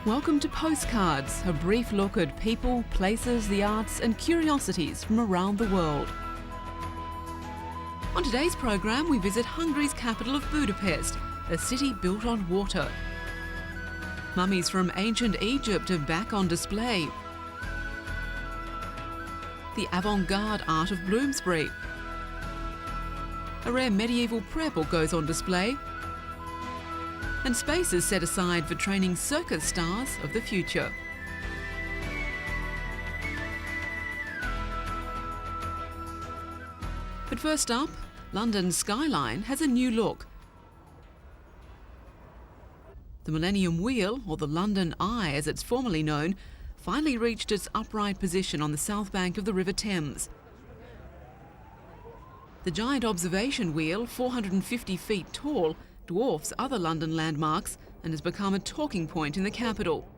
Welcome to Postcards, a brief look at people, places, the arts and curiosities from around the world. On today's program, we visit Hungary's capital of Budapest, a city built on water. Mummies from ancient Egypt are back on display. The avant-garde art of Bloomsbury. A rare medieval prayer book goes on display. And space is set aside for training circus stars of the future. But first up, London's skyline has a new look. The Millennium Wheel, or the London Eye as it's formerly known, finally reached its upright position on the south bank of the River Thames. The giant observation wheel, 450 feet tall, dwarfs other London landmarks and has become a talking point in the capital.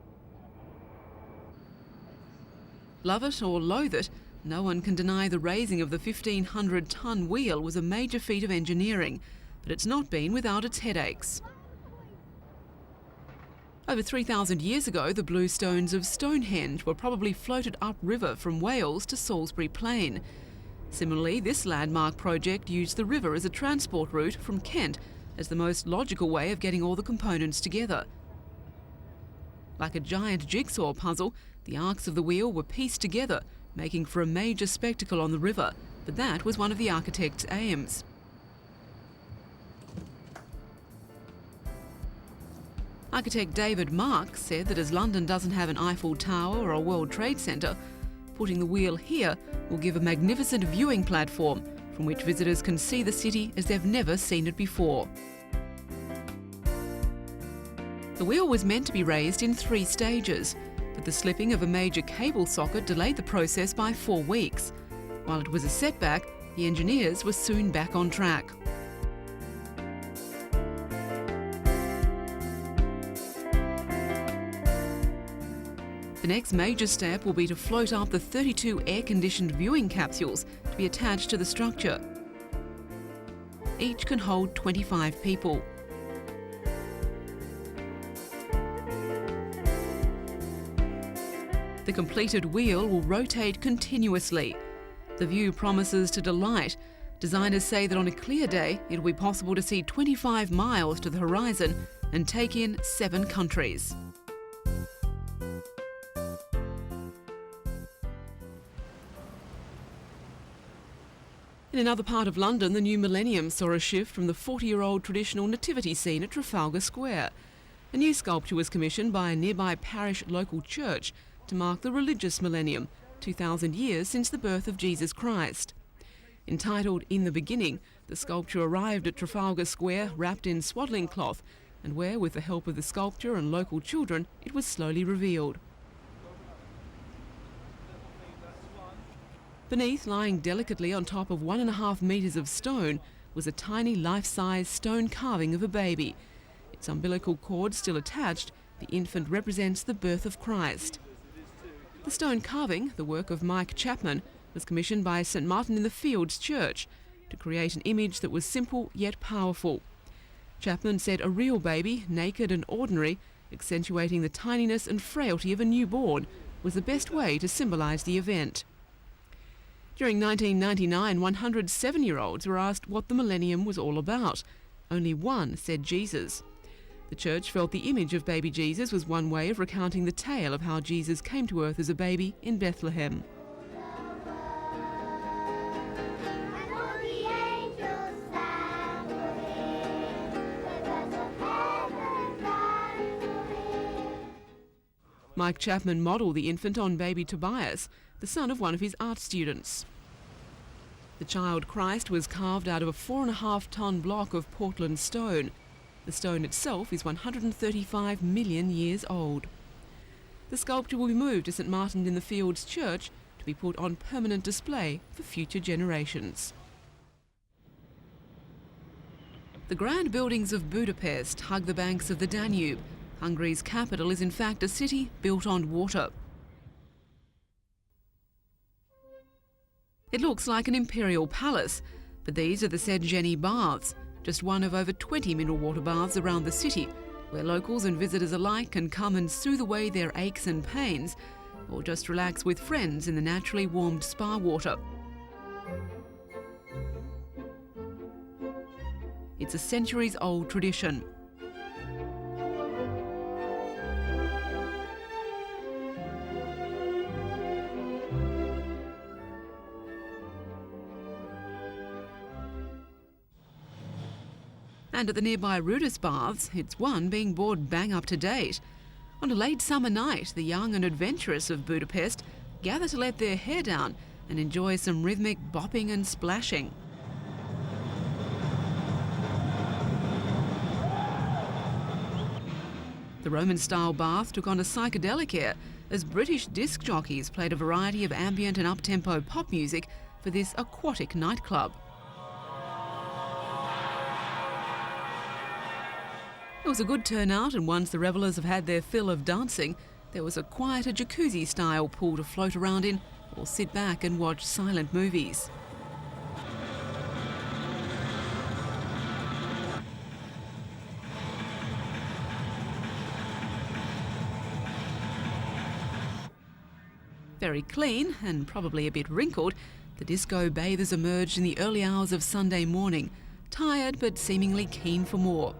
Love it or loathe it, no one can deny the raising of the 1,500-ton wheel was a major feat of engineering, but it's not been without its headaches. Over 3,000 years ago, the blue stones of Stonehenge were probably floated upriver from Wales to Salisbury Plain. Similarly, this landmark project used the river as a transport route from Kent as the most logical way of getting all the components together. Like a giant jigsaw puzzle, the arcs of the wheel were pieced together, making for a major spectacle on the river, but that was one of the architect's aims. Architect David Mark said that as London doesn't have an Eiffel Tower or a World Trade Centre, putting the wheel here will give a magnificent viewing platform from which visitors can see the city as they've never seen it before. The wheel was meant to be raised in 3 stages, but the slipping of a major cable socket delayed the process by 4 weeks. While it was a setback, the engineers were soon back on track. The next major step will be to float up the 32 air-conditioned viewing capsules to be attached to the structure. Each can hold 25 people. The completed wheel will rotate continuously. The view promises to delight. Designers say that on a clear day, it will be possible to see 25 miles to the horizon and take in 7 countries. In another part of London, the new millennium saw a shift from the 40-year-old traditional nativity scene at Trafalgar Square. A new sculpture was commissioned by a nearby parish local church to mark the religious millennium, 2,000 years since the birth of Jesus Christ. Entitled In the Beginning, the sculpture arrived at Trafalgar Square wrapped in swaddling cloth, and where, with the help of the sculptor and local children, it was slowly revealed. Beneath, lying delicately on top of 1.5 metres of stone, was a tiny life-size stone carving of a baby. Its umbilical cord still attached, the infant represents the birth of Christ. The stone carving, the work of Mike Chapman, was commissioned by St Martin in the Fields Church to create an image that was simple yet powerful. Chapman said a real baby, naked and ordinary, accentuating the tininess and frailty of a newborn, was the best way to symbolise the event. During 1999, 107-year-olds were asked what the millennium was all about. Only one said Jesus. The church felt the image of baby Jesus was one way of recounting the tale of how Jesus came to earth as a baby in Bethlehem. Mike Chapman modelled the infant on baby Tobias, the son of one of his art students. The child Christ was carved out of a 4.5-ton block of Portland stone. The stone itself is 135 million years old. The sculpture will be moved to St Martin in the Fields Church to be put on permanent display for future generations. The grand buildings of Budapest hug the banks of the Danube. Hungary's capital is in fact a city built on water. It looks like an imperial palace, but these are the Széchenyi baths, just one of over 20 mineral water baths around the city, where locals and visitors alike can come and soothe away their aches and pains, or just relax with friends in the naturally warmed spa water. It's a centuries-old tradition. And at the nearby Rudis Baths, it's one being brought bang up to date. On a late summer night, the young and adventurous of Budapest gather to let their hair down and enjoy some rhythmic bopping and splashing. The Roman-style bath took on a psychedelic air as British disc jockeys played a variety of ambient and up-tempo pop music for this aquatic nightclub. It was a good turnout, and once the revellers have had their fill of dancing, there was a quieter jacuzzi-style pool to float around in or sit back and watch silent movies. Very clean and probably a bit wrinkled, the disco bathers emerged in the early hours of Sunday morning, tired but seemingly keen for more.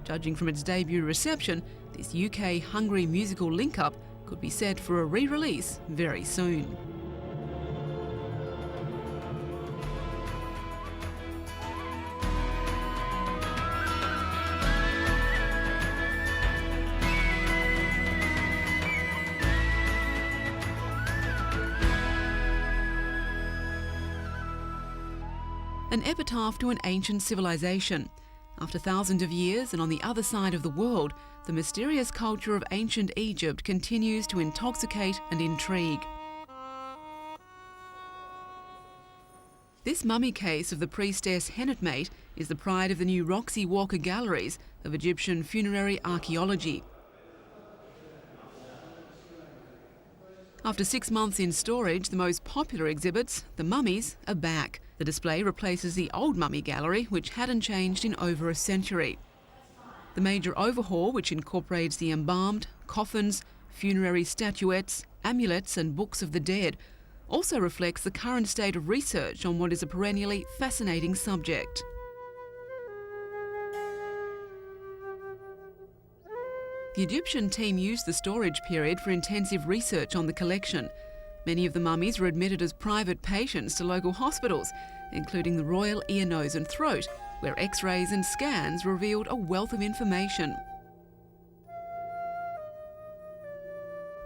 Judging from its debut reception, this UK-Hungary musical link-up could be set for a re-release very soon. An epitaph to an ancient civilization. After thousands of years and on the other side of the world, the mysterious culture of ancient Egypt continues to intoxicate and intrigue. This mummy case of the priestess Henetmate is the pride of the new Roxy Walker Galleries of Egyptian funerary archaeology. After 6 months in storage, the most popular exhibits, the mummies, are back. The display replaces the old mummy gallery, which hadn't changed in over a century. The major overhaul, which incorporates the embalmed, coffins, funerary statuettes, amulets and books of the dead, also reflects the current state of research on what is a perennially fascinating subject. The Egyptian team used the storage period for intensive research on the collection. Many of the mummies were admitted as private patients to local hospitals, including the Royal Ear, Nose and Throat, where X-rays and scans revealed a wealth of information.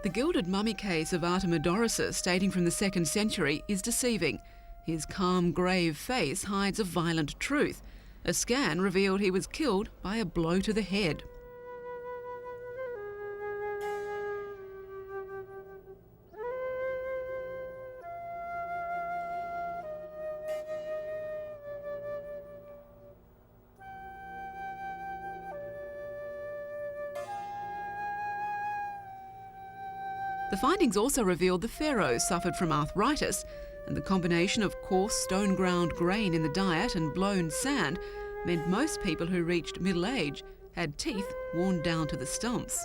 The gilded mummy case of Artemidorus, dating from the 2nd century, is deceiving. His calm, grave face hides a violent truth. A scan revealed he was killed by a blow to the head. The findings also revealed the pharaoh suffered from arthritis, and the combination of coarse stone-ground grain in the diet and blown sand meant most people who reached middle age had teeth worn down to the stumps.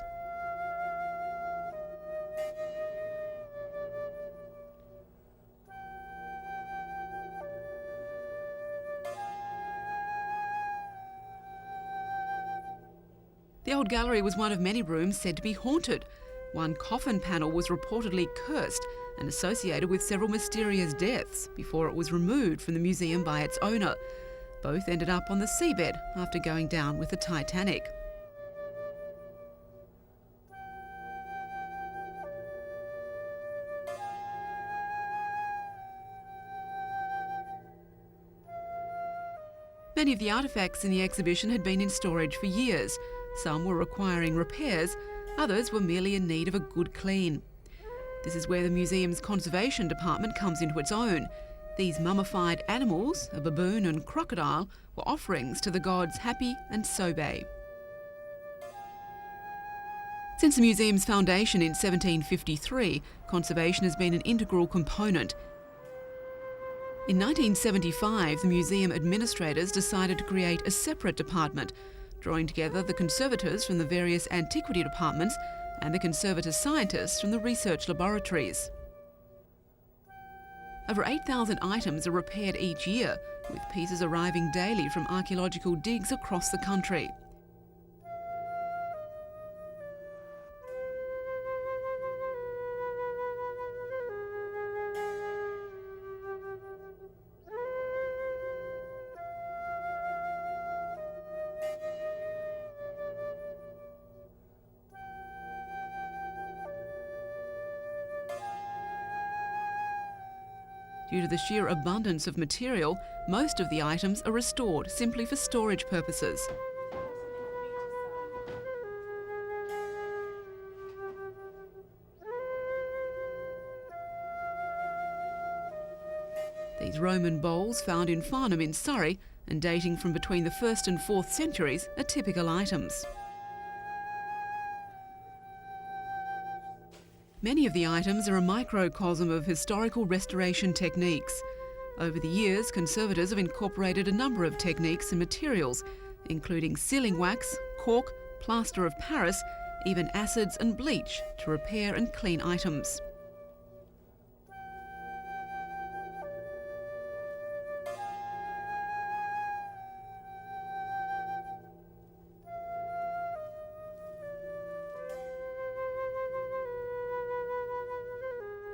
The old gallery was one of many rooms said to be haunted. One coffin panel was reportedly cursed and associated with several mysterious deaths before it was removed from the museum by its owner. Both ended up on the seabed after going down with the Titanic. Many of the artefacts in the exhibition had been in storage for years. Some were requiring repairs, others were merely in need of a good clean. This is where the museum's conservation department comes into its own. These mummified animals, a baboon and crocodile, were offerings to the gods Hapi and Sobe. Since the museum's foundation in 1753, conservation has been an integral component. In 1975, the museum administrators decided to create a separate department, drawing together the conservators from the various antiquity departments and the conservator scientists from the research laboratories. Over 8,000 items are repaired each year, with pieces arriving daily from archaeological digs across the country. Due to the sheer abundance of material, most of the items are restored simply for storage purposes. These Roman bowls, found in Farnham in Surrey and dating from between the 1st and 4th centuries, are typical items. Many of the items are a microcosm of historical restoration techniques. Over the years, conservators have incorporated a number of techniques and materials, including sealing wax, cork, plaster of Paris, even acids and bleach, to repair and clean items.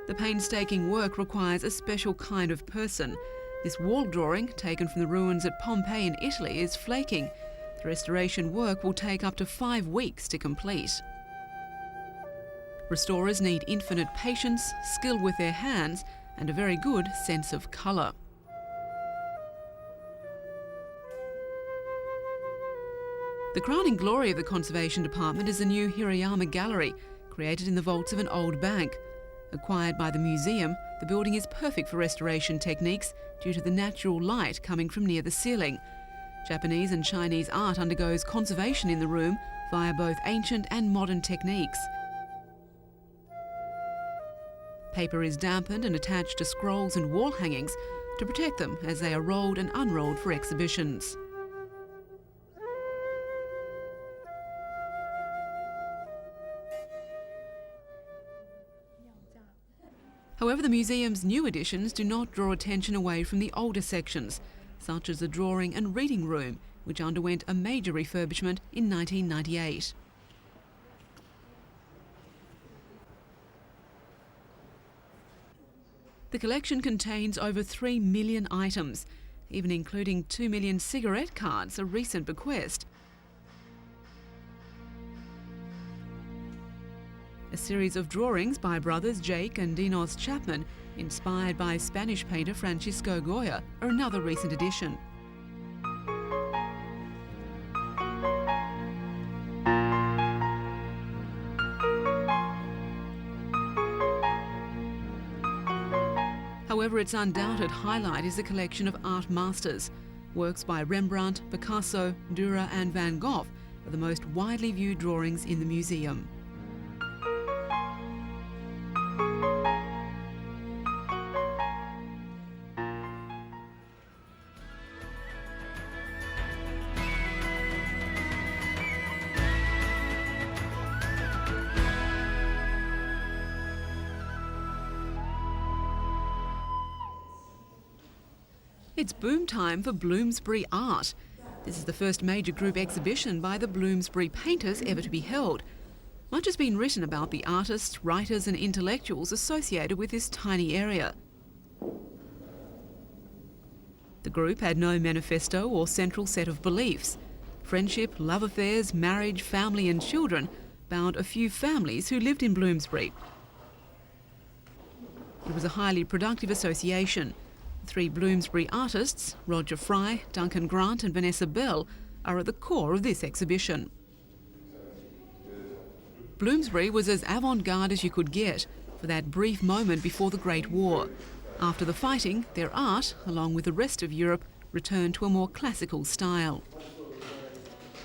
The painstaking work requires a special kind of person. This wall drawing, taken from the ruins at Pompeii in Italy, is flaking. The restoration work will take up to 5 weeks to complete. Restorers need infinite patience, skill with their hands, and a very good sense of colour. The crowning glory of the Conservation Department is the new Hirayama Gallery, created in the vaults of an old bank. Acquired by the museum, the building is perfect for restoration techniques due to the natural light coming from near the ceiling. Japanese and Chinese art undergoes conservation in the room via both ancient and modern techniques. Paper is dampened and attached to scrolls and wall hangings to protect them as they are rolled and unrolled for exhibitions. However, the museum's new additions do not draw attention away from the older sections, such as the drawing and reading room, which underwent a major refurbishment in 1998. The collection contains over 3 million items, even including 2 million cigarette cards, a recent bequest. A series of drawings by brothers Jake and Dinos Chapman, inspired by Spanish painter Francisco Goya, are another recent addition. However, its undoubted highlight is the collection of art masters. Works by Rembrandt, Picasso, Dürer and Van Gogh are the most widely viewed drawings in the museum. It's boom time for Bloomsbury art. This is the first major group exhibition by the Bloomsbury painters ever to be held. Much has been written about the artists, writers and intellectuals associated with this tiny area. The group had no manifesto or central set of beliefs. Friendship, love affairs, marriage, family and children bound a few families who lived in Bloomsbury. It was a highly productive association. 3 Bloomsbury artists, Roger Fry, Duncan Grant and Vanessa Bell, are at the core of this exhibition. Bloomsbury was as avant-garde as you could get for that brief moment before the Great War. After the fighting, their art, along with the rest of Europe, returned to a more classical style.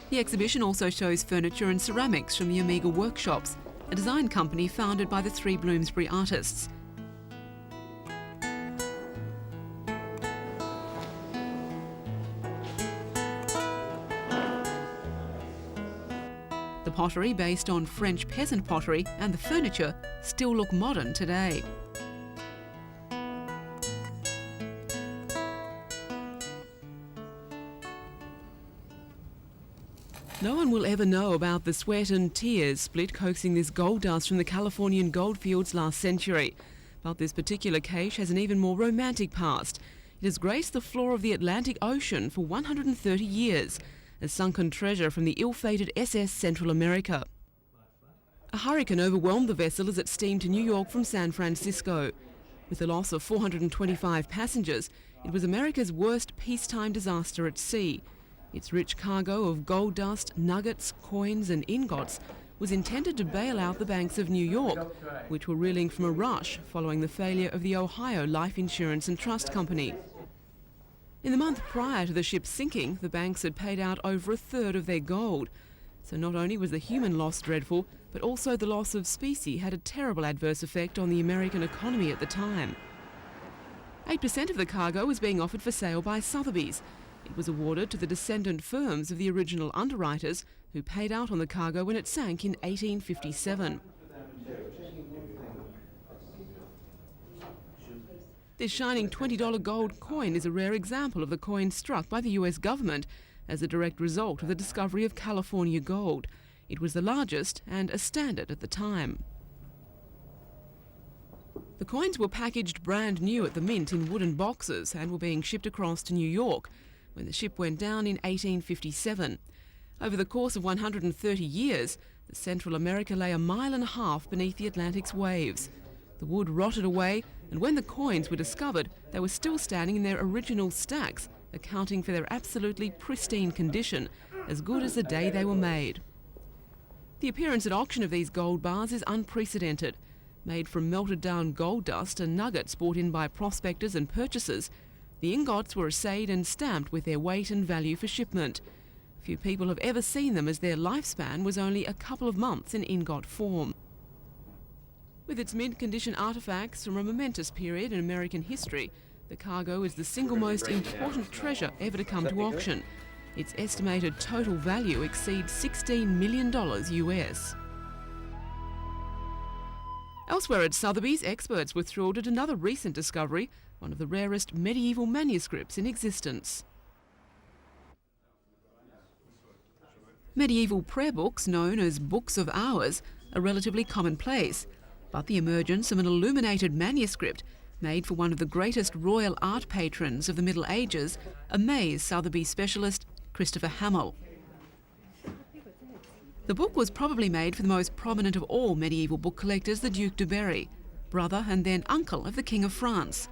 The exhibition also shows furniture and ceramics from the Omega Workshops, a design company founded by the 3 Bloomsbury artists. The pottery, based on French peasant pottery, and the furniture still look modern today. No one will ever know about the sweat and tears split coaxing this gold dust from the Californian goldfields last century. But this particular cache has an even more romantic past. It has graced the floor of the Atlantic Ocean for 130 years, a sunken treasure from the ill-fated SS Central America. A hurricane overwhelmed the vessel as it steamed to New York from San Francisco. With the loss of 425 passengers, it was America's worst peacetime disaster at sea. Its rich cargo of gold dust, nuggets, coins and ingots was intended to bail out the banks of New York, which were reeling from a rush following the failure of the Ohio Life Insurance and Trust Company. In the month prior to the ship's sinking, the banks had paid out over a third of their gold. So not only was the human loss dreadful, but also the loss of specie had a terrible adverse effect on the American economy at the time. 8% of the cargo was being offered for sale by Sotheby's. It was awarded to the descendant firms of the original underwriters who paid out on the cargo when it sank in 1857. This shining $20 gold coin is a rare example of the coin struck by the US government as a direct result of the discovery of California gold. It was the largest and a standard at the time. The coins were packaged brand new at the mint in wooden boxes and were being shipped across to New York when the ship went down in 1857. Over the course of 130 years, the Central America lay 1.5 miles beneath the Atlantic's waves. The wood rotted away, and when the coins were discovered, they were still standing in their original stacks, accounting for their absolutely pristine condition, as good as the day they were made. The appearance at auction of these gold bars is unprecedented. Made from melted down gold dust and nuggets brought in by prospectors and purchasers, the ingots were assayed and stamped with their weight and value for shipment. Few people have ever seen them, as their lifespan was only a couple of months in ingot form. With its mint-condition artefacts from a momentous period in American history, the cargo is the single most important treasure ever to come to auction. Its estimated total value exceeds $16 million US. Elsewhere at Sotheby's, experts were thrilled at another recent discovery, one of the rarest medieval manuscripts in existence. Medieval prayer books, known as Books of Hours, are relatively commonplace, but the emergence of an illuminated manuscript made for one of the greatest royal art patrons of the Middle Ages amazed Sotheby's specialist Christopher Hamill. The book was probably made for the most prominent of all medieval book collectors, the Duc de Berry, brother and then uncle of the King of France.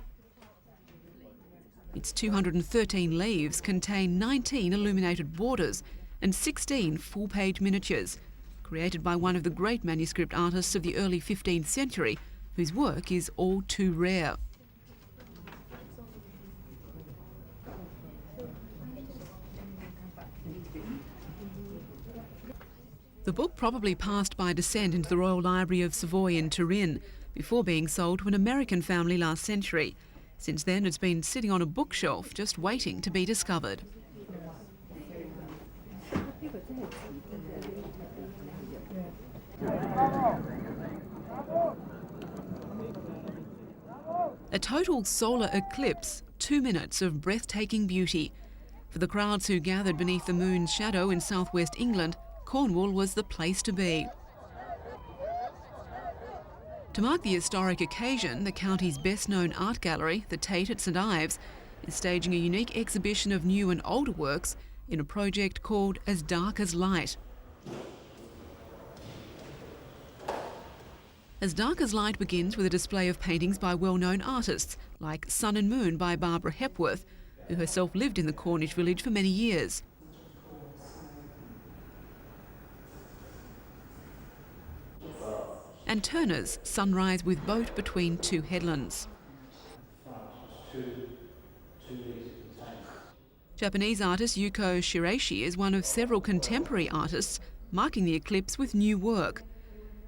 Its 213 leaves contain 19 illuminated borders and 16 full-page miniatures, created by one of the great manuscript artists of the early 15th century, whose work is all too rare. The book probably passed by descent into the Royal Library of Savoy in Turin before being sold to an American family last century. Since then, it's been sitting on a bookshelf just waiting to be discovered. A total solar eclipse, 2 minutes of breathtaking beauty. For the crowds who gathered beneath the moon's shadow in southwest England, Cornwall was the place to be. To mark the historic occasion, the county's best-known art gallery, the Tate at St Ives, is staging a unique exhibition of new and older works in a project called As Dark as Light. As Dark as Light begins with a display of paintings by well-known artists like Sun and Moon by Barbara Hepworth, who herself lived in the Cornish village for many years. And Turner's Sunrise with Boat Between Two Headlands. Japanese artist Yuko Shiraishi is one of several contemporary artists marking the eclipse with new work.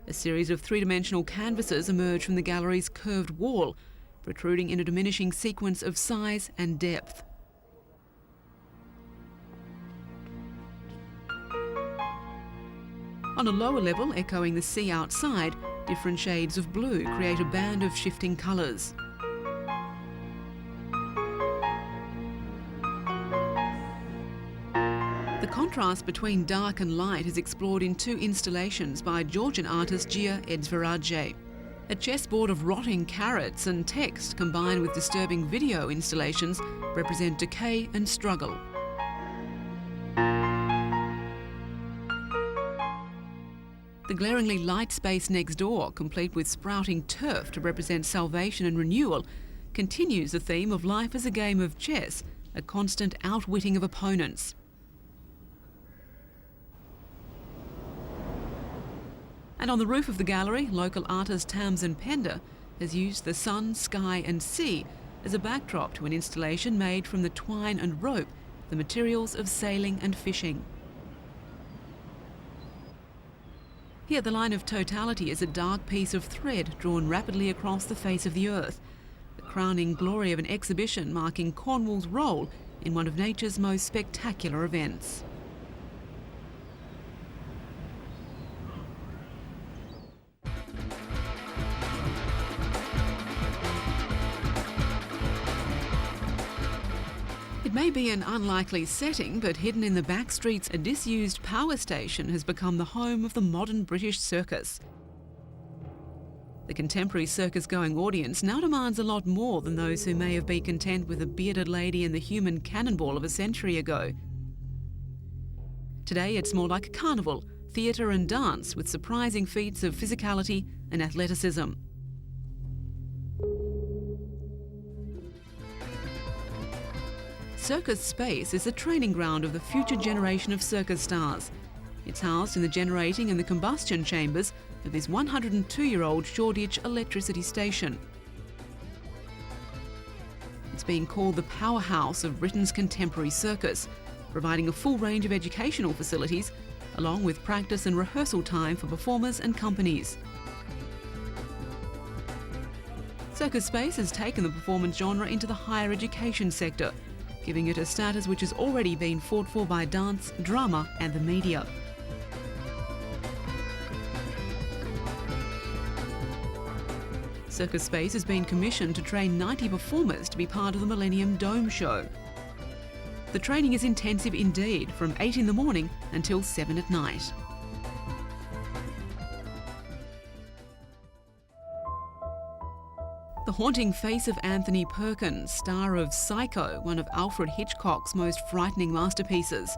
A series of three-dimensional canvases emerge from the gallery's curved wall, protruding in a diminishing sequence of size and depth. On a lower level, echoing the sea outside, different shades of blue create a band of shifting colours. The contrast between dark and light is explored in two installations by Georgian artist Gia Edzveradze. A chessboard of rotting carrots and text combined with disturbing video installations represent decay and struggle. The glaringly light space next door, complete with sprouting turf to represent salvation and renewal, continues the theme of life as a game of chess, a constant outwitting of opponents. And on the roof of the gallery, local artist Tamsin Pender has used the sun, sky and sea as a backdrop to an installation made from the twine and rope, the materials of sailing and fishing. Here the line of totality is a dark piece of thread drawn rapidly across the face of the earth, the crowning glory of an exhibition marking Cornwall's role in one of nature's most spectacular events. It may be an unlikely setting, but hidden in the back streets, a disused power station has become the home of the modern British circus. The contemporary circus-going audience now demands a lot more than those who may have been content with a bearded lady and the human cannonball of a century ago. Today it's more like a carnival, theatre and dance with surprising feats of physicality and athleticism. Circus Space is the training ground of the future generation of circus stars. It's housed in the generating and the combustion chambers of this 102-year-old Shoreditch electricity station. It's being called the powerhouse of Britain's contemporary circus, providing a full range of educational facilities, along with practice and rehearsal time for performers and companies. Circus Space has taken the performance genre into the higher education sector, giving it a status which has already been fought for by dance, drama and the media. Circus Space has been commissioned to train 90 performers to be part of the Millennium Dome show. The training is intensive indeed, from 8 in the morning until 7 at night. The haunting face of Anthony Perkins, star of Psycho, one of Alfred Hitchcock's most frightening masterpieces.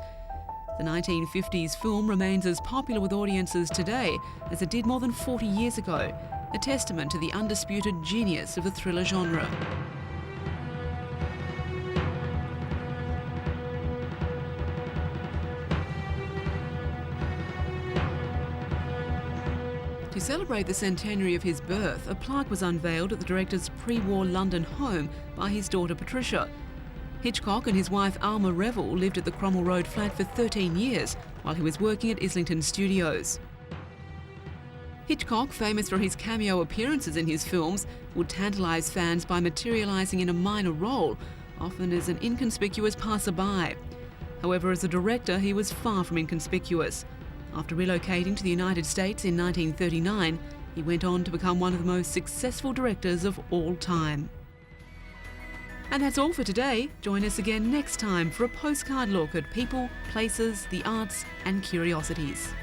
The 1950s film remains as popular with audiences today as it did more than 40 years ago, a testament to the undisputed genius of the thriller genre. To celebrate the centenary of his birth, a plaque was unveiled at the director's pre-war London home by his daughter Patricia. Hitchcock and his wife Alma Revel lived at the Cromwell Road flat for 13 years while he was working at Islington Studios. Hitchcock, famous for his cameo appearances in his films, would tantalise fans by materialising in a minor role, often as an inconspicuous passerby. However, as a director, he was far from inconspicuous. After relocating to the United States in 1939, he went on to become one of the most successful directors of all time. And that's all for today. Join us again next time for a postcard look at people, places, the arts and curiosities.